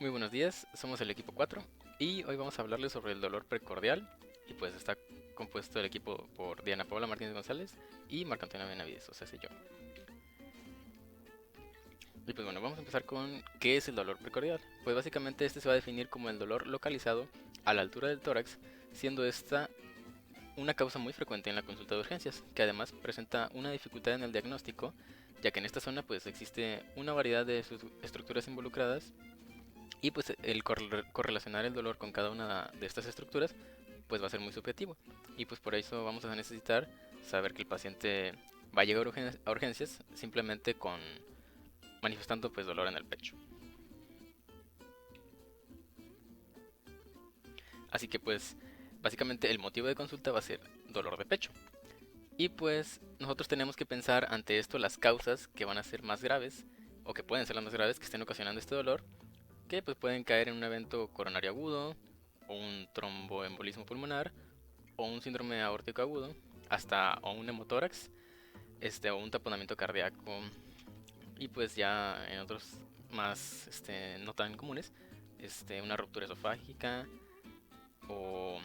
Muy buenos días, somos el equipo 4 y hoy vamos a hablarles sobre el dolor precordial y pues está compuesto el equipo por Diana Paula Martínez González y Marco Antonio Benavides, o sea, soy yo. Y pues bueno, vamos a empezar con ¿qué es el dolor precordial? Pues básicamente este se va a definir como el dolor localizado a la altura del tórax, siendo esta una causa muy frecuente en la consulta de urgencias, que además presenta una dificultad en el diagnóstico, ya que en esta zona pues existe una variedad de estructuras involucradas y pues el correlacionar el dolor con cada una de estas estructuras pues va a ser muy subjetivo. Y pues por eso vamos a necesitar saber que el paciente va a llegar a urgencias simplemente con manifestando pues dolor en el pecho. Así que pues básicamente el motivo de consulta va a ser dolor de pecho. Y pues nosotros tenemos que pensar ante esto las causas que van a ser más graves o que pueden ser las más graves que estén ocasionando este dolor, que pues pueden caer en un evento coronario agudo, o un tromboembolismo pulmonar, o un síndrome aórtico agudo, hasta o un hemotórax, o un taponamiento cardíaco, y pues ya en otros más no tan comunes, una ruptura esofágica o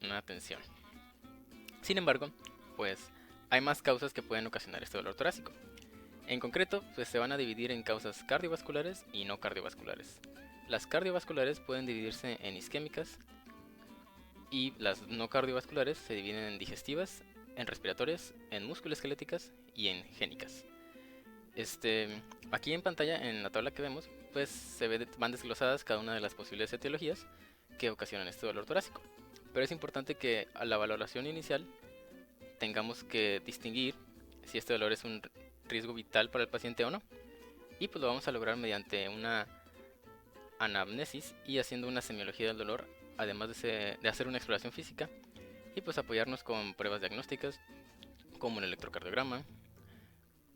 una tensión. Sin embargo, pues hay más causas que pueden ocasionar este dolor torácico. En concreto, pues se van a dividir en causas cardiovasculares y no cardiovasculares. Las cardiovasculares pueden dividirse en isquémicas y las no cardiovasculares se dividen en digestivas, en respiratorias, en musculoesqueléticas y en génicas. Aquí en pantalla, en la tabla que vemos, pues van desglosadas cada una de las posibles etiologías que ocasionan este dolor torácico. Pero es importante que a la valoración inicial tengamos que distinguir si este dolor es un riesgo vital para el paciente o no. Y pues lo vamos a lograr mediante una anamnesis y haciendo una semiología del dolor, además de hacer una exploración física y pues apoyarnos con pruebas diagnósticas como el electrocardiograma.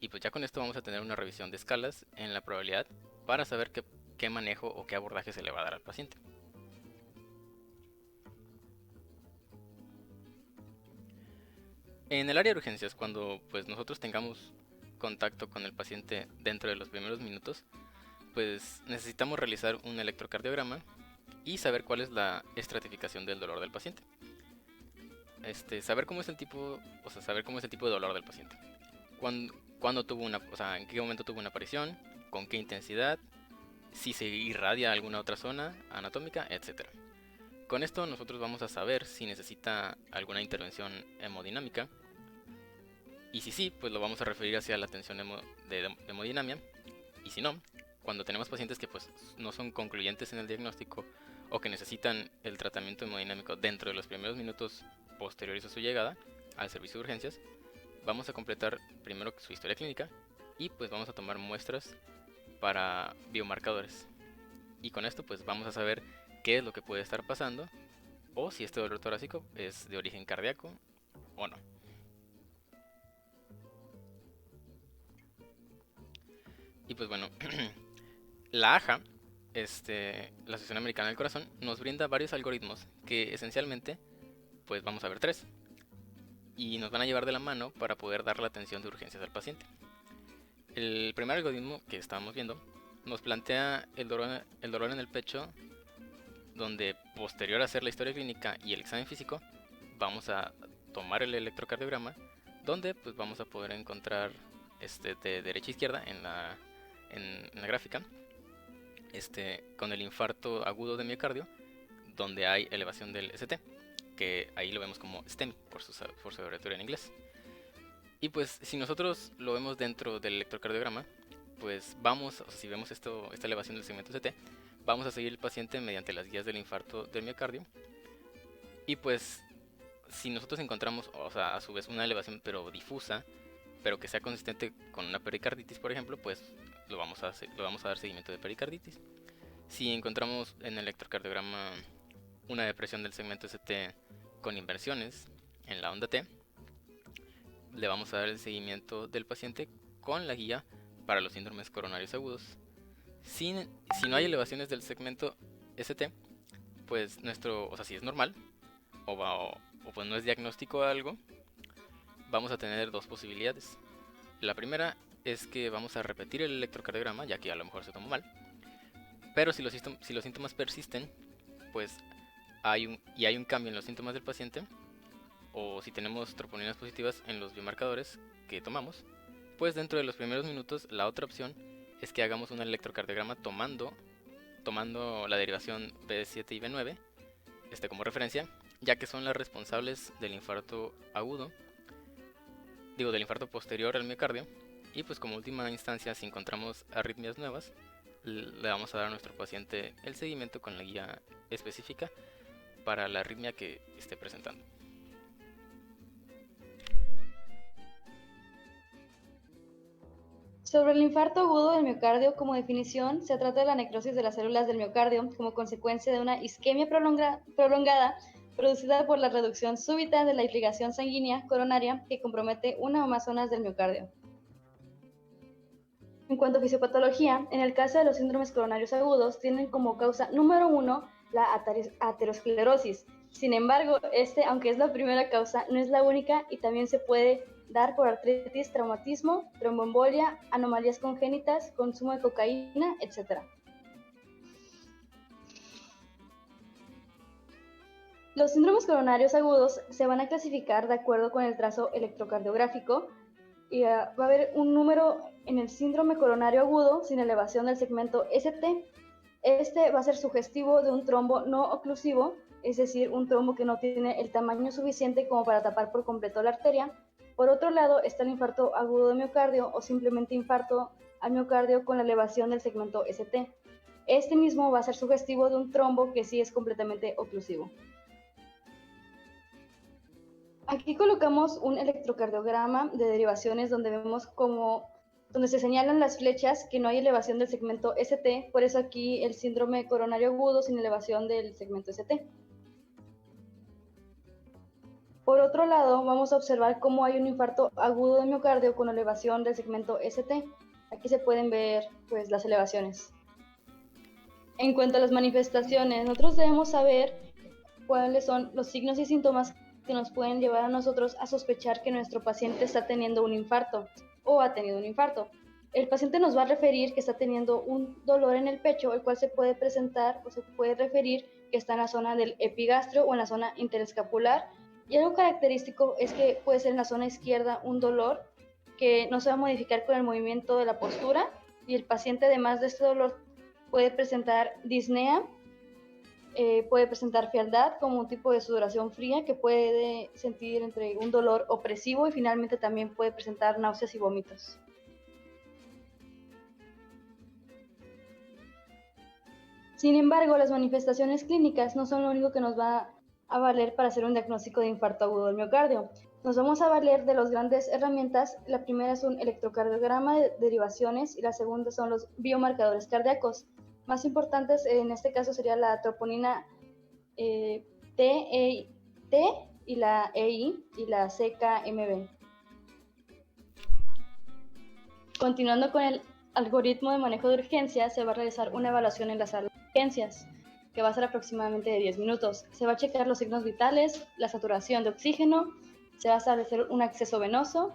Y pues ya con esto vamos a tener una revisión de escalas en la probabilidad para saber qué manejo o qué abordaje se le va a dar al paciente. En el área de urgencias, cuando pues nosotros tengamos contacto con el paciente dentro de los primeros minutos, pues necesitamos realizar un electrocardiograma y saber cuál es la estratificación del dolor del paciente. Saber cómo es el tipo, o sea, saber cómo es el tipo de dolor del paciente. Cuándo tuvo o sea, en qué momento tuvo una aparición, con qué intensidad, si se irradia a alguna otra zona anatómica, etcétera. Con esto nosotros vamos a saber si necesita alguna intervención hemodinámica y si sí, pues lo vamos a referir hacia la atención de hemodinamia y si no, cuando tenemos pacientes que pues no son concluyentes en el diagnóstico o que necesitan el tratamiento hemodinámico dentro de los primeros minutos posteriores a su llegada al servicio de urgencias, vamos a completar primero su historia clínica y pues vamos a tomar muestras para biomarcadores. Y con esto pues vamos a saber qué es lo que puede estar pasando o si este dolor torácico es de origen cardíaco o no. Y pues bueno, la AJA, la Asociación Americana del Corazón, nos brinda varios algoritmos que esencialmente, pues vamos a ver tres, y nos van a llevar de la mano para poder dar la atención de urgencias al paciente. El primer algoritmo que estábamos viendo nos plantea el dolor en el pecho, donde posterior a hacer la historia clínica y el examen físico, vamos a tomar el electrocardiograma, donde pues vamos a poder encontrar de derecha a izquierda en la gráfica, con el infarto agudo de miocardio, donde hay elevación del ST, que ahí lo vemos como STEMI por su abreviatura en inglés. Y pues si nosotros lo vemos dentro del electrocardiograma, pues vamos, o sea, si vemos esta elevación del segmento ST, vamos a seguir el paciente mediante las guías del infarto del miocardio. Y pues si nosotros encontramos, o sea, a su vez una elevación pero difusa, pero que sea consistente con una pericarditis, por ejemplo, pues lo vamos a dar seguimiento de pericarditis. Si encontramos en el electrocardiograma una depresión del segmento ST con inversiones en la onda T, le vamos a dar el seguimiento del paciente con la guía para los síndromes coronarios agudos. Si, si no hay elevaciones del segmento ST, pues o sea, si es normal o pues no es diagnóstico de algo, vamos a tener dos posibilidades. La primera es que vamos a repetir el electrocardiograma, ya que a lo mejor se tomó mal, Pero si los síntomas persisten, pues hay un cambio en los síntomas del paciente, o si tenemos troponinas positivas en los biomarcadores que tomamos, pues dentro de los primeros minutos la otra opción es que hagamos un electrocardiograma tomando la derivación B7 y B9 como referencia, ya que son las responsables del infarto agudo, del infarto posterior al miocardio. Y pues como última instancia, si encontramos arritmias nuevas, le vamos a dar a nuestro paciente el seguimiento con la guía específica para la arritmia que esté presentando. Sobre el infarto agudo del miocardio, como definición, se trata de la necrosis de las células del miocardio como consecuencia de una isquemia prolongada producida por la reducción súbita de la irrigación sanguínea coronaria que compromete una o más zonas del miocardio. En cuanto a fisiopatología, en el caso de los síndromes coronarios agudos, tienen como causa número 1 la aterosclerosis. Sin embargo, aunque es la primera causa, no es la única y también se puede dar por artritis, traumatismo, tromboembolia, anomalías congénitas, consumo de cocaína, etc. Los síndromes coronarios agudos se van a clasificar de acuerdo con el trazo electrocardiográfico y va a haber un número en el síndrome coronario agudo sin elevación del segmento ST. Este va a ser sugestivo de un trombo no oclusivo, es decir, un trombo que no tiene el tamaño suficiente como para tapar por completo la arteria. Por otro lado está el infarto agudo de miocardio o simplemente infarto al miocardio con la elevación del segmento ST. Este mismo va a ser sugestivo de un trombo que sí es completamente oclusivo. Aquí colocamos un electrocardiograma de derivaciones donde vemos donde se señalan las flechas que no hay elevación del segmento ST, por eso aquí el síndrome coronario agudo sin elevación del segmento ST. Por otro lado, vamos a observar cómo hay un infarto agudo de miocardio con elevación del segmento ST. Aquí se pueden ver pues, las elevaciones. En cuanto a las manifestaciones, nosotros debemos saber cuáles son los signos y síntomas que nos pueden llevar a nosotros a sospechar que nuestro paciente está teniendo un infarto o ha tenido un infarto. El paciente nos va a referir que está teniendo un dolor en el pecho, el cual se puede presentar o se puede referir que está en la zona del epigastrio o en la zona interescapular. Y algo característico es que puede ser en la zona izquierda un dolor que no se va a modificar con el movimiento de la postura y el paciente además de este dolor puede presentar disnea, puede presentar frialdad como un tipo de sudoración fría que puede sentir entre un dolor opresivo y finalmente también puede presentar náuseas y vómitos. Sin embargo, las manifestaciones clínicas no son lo único que nos va a valer para hacer un diagnóstico de infarto agudo del miocardio. Nos vamos a valer de las grandes herramientas. La primera es un electrocardiograma de derivaciones y la segunda son los biomarcadores cardíacos. Más importantes en este caso sería la troponina T y la EI y la CKMB. Continuando con el algoritmo de manejo de urgencias, se va a realizar una evaluación en la sala de urgencias, que va a ser aproximadamente de 10 minutos. Se va a checar los signos vitales, la saturación de oxígeno, se va a establecer un acceso venoso,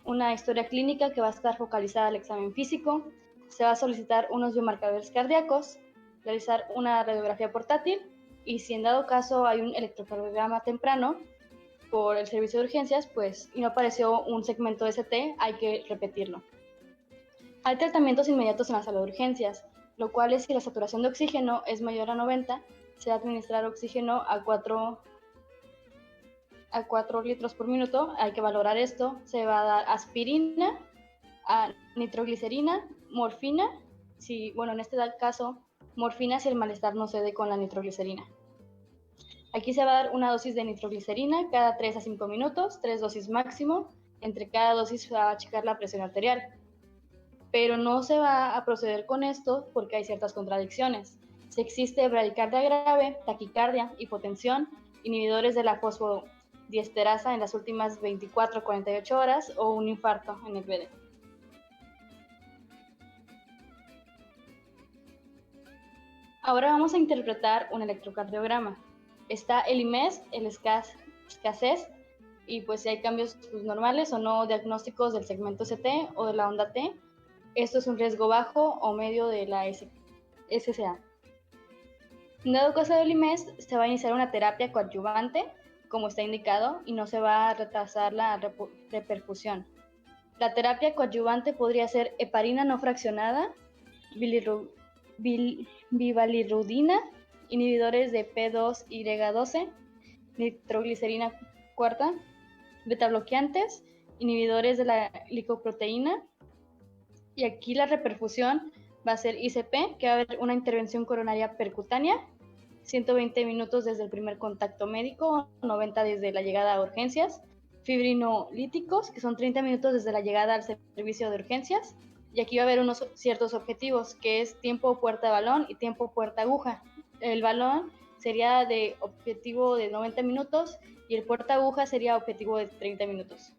una historia clínica que va a estar focalizada al examen físico, se va a solicitar unos biomarcadores cardíacos, realizar una radiografía portátil y si en dado caso hay un electrocardiograma temprano por el servicio de urgencias, pues y no apareció un segmento ST, hay que repetirlo. Hay tratamientos inmediatos en la sala de urgencias, lo cual es si la saturación de oxígeno es mayor a 90, se va a administrar oxígeno a 4 litros por minuto, hay que valorar esto, se va a dar aspirina, nitroglicerina, morfina, en este caso, morfina si el malestar no cede con la nitroglicerina. Aquí se va a dar una dosis de nitroglicerina cada 3 a 5 minutos, 3 dosis máximo, entre cada dosis se va a checar la presión arterial. Pero no se va a proceder con esto porque hay ciertas contradicciones. Si existe bradicardia grave, taquicardia, hipotensión, inhibidores de la fosfodiesterasa en las últimas 24 a 48 horas o un infarto en el BD. Ahora vamos a interpretar un electrocardiograma. Está el IMES, el SCACES, y pues si hay cambios normales o no diagnósticos del segmento ST o de la onda T, esto es un riesgo bajo o medio de la SSA. En dado caso del IMES, se va a iniciar una terapia coadyuvante, como está indicado, y no se va a retrasar la reperfusión. La terapia coadyuvante podría ser heparina no fraccionada, bivalirudina, inhibidores de P2Y12, nitroglicerina cuarta, betabloqueantes, inhibidores de la glicoproteína. Y aquí la reperfusión va a ser ICP, que va a haber una intervención coronaria percutánea, 120 minutos desde el primer contacto médico, 90 desde la llegada a urgencias, fibrinolíticos, que son 30 minutos desde la llegada al servicio de urgencias, y aquí va a haber unos ciertos objetivos, que es tiempo puerta balón y tiempo puerta aguja. El balón sería de objetivo de 90 minutos y el puerta aguja sería objetivo de 30 minutos.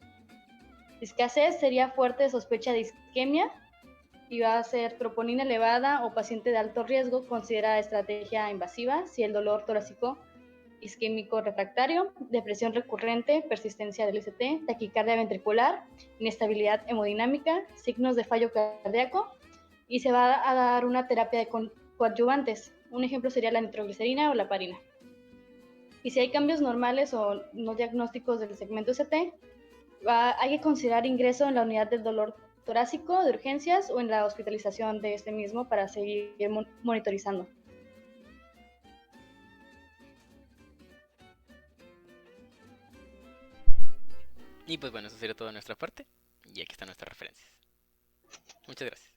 Escasez sería fuerte sospecha de isquemia, y va a ser troponina elevada o paciente de alto riesgo, considera estrategia invasiva si el dolor torácico isquémico refractario, depresión recurrente, persistencia del ST, taquicardia ventricular, inestabilidad hemodinámica, signos de fallo cardíaco, y se va a dar una terapia de coadyuvantes. Un ejemplo sería la nitroglicerina o la heparina. Y si hay cambios normales o no diagnósticos del segmento ST, hay que considerar ingreso en la unidad del dolor torácico de urgencias o en la hospitalización de este mismo para seguir monitorizando. Y pues bueno, eso sería todo de nuestra parte. Y aquí están nuestras referencias. Muchas gracias.